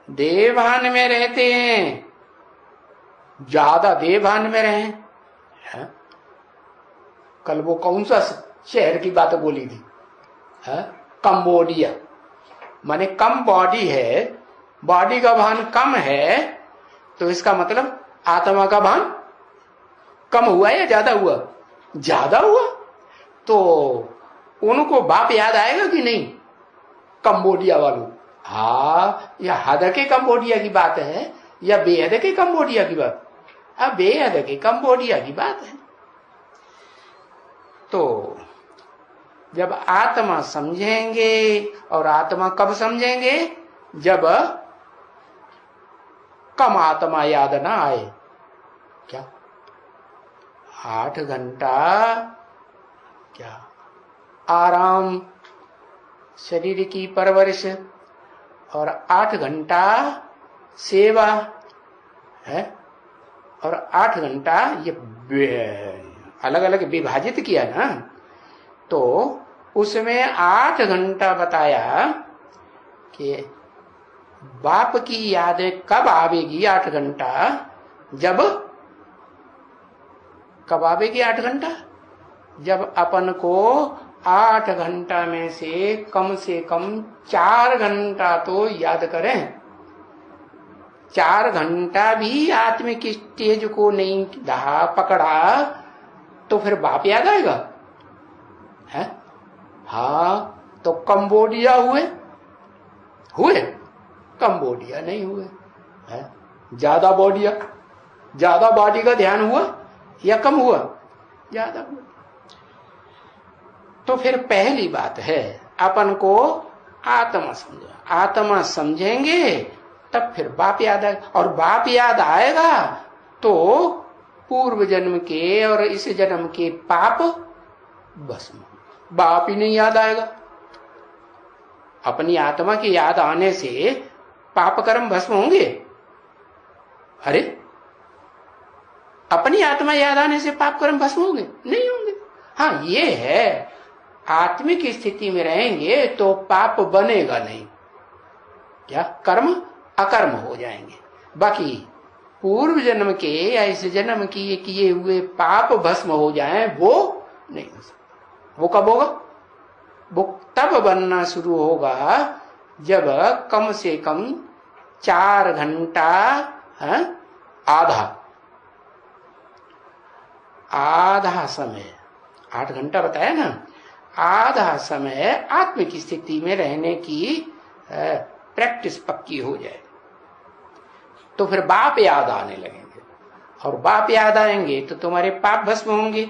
देह भान में रहते हैं, ज्यादा देह भान में रहे। कल वो कौन सा शहर की बात बोली थी? कंबोडिया। माने कम बॉडी है, बॉडी का भान कम है, तो इसका मतलब आत्मा का भान कम हुआ या ज्यादा हुआ? ज्यादा हुआ। तो उनको बाप याद आएगा कि नहीं? कंबोडिया वालों। हाँ, यह हद के कंबोडिया की बात है या बेहद के कंबोडिया की बात? अब बेहद के कंबोडिया की बात है। तो जब आत्मा समझेंगे, और आत्मा कब समझेंगे? जब कम आत्मा याद ना आए। क्या 8 घंटा क्या आराम, शरीर की परवरिश, और 8 घंटा सेवा है, और 8 घंटा ये अलग अलग विभाजित किया ना, तो उसमें 8 घंटा बताया कि बाप की यादें कब आवेगी 8 घंटा? जब कब आवेगी 8 घंटा? जब अपन को 8 घंटा में से कम 4 घंटा तो याद करें। 4 घंटा भी आत्मिक स्टेज को नहीं पकड़ा तो फिर बाप याद आएगा? है? हाँ, तो कंबोडिया हुए कंबोडिया नहीं हुए। है? ज्यादा बॉडी का ध्यान हुआ या कम हुआ? ज्यादा हुआ। तो फिर पहली बात है अपन को आत्मा समझो। आत्मा समझेंगे तब फिर बाप याद आएगा, और बाप याद आएगा तो पूर्व जन्म के और इस जन्म के पाप भस्म। बाप ही नहीं याद आएगा। अपनी आत्मा की याद आने से पाप कर्म भस्म होंगे? अरे, अपनी आत्मा याद आने से पाप कर्म भस्म होंगे? नहीं होंगे। हाँ, ये है आत्मिक स्थिति में रहेंगे तो पाप बनेगा नहीं। क्या कर्म अकर्म हो जाएंगे। बाकी पूर्व जन्म के या इस जन्म की किए हुए पाप भस्म हो जाएं, वो नहीं हो सकता। वो कब होगा? वो तब बनना शुरू होगा जब कम से कम 4 घंटा आधा समय, 8 घंटा बताया ना, आधा समय आत्मिक स्थिति में रहने की प्रैक्टिस पक्की हो जाए तो फिर बाप याद आने लगेंगे, और बाप याद आएंगे तो तुम्हारे पाप भस्म होंगे।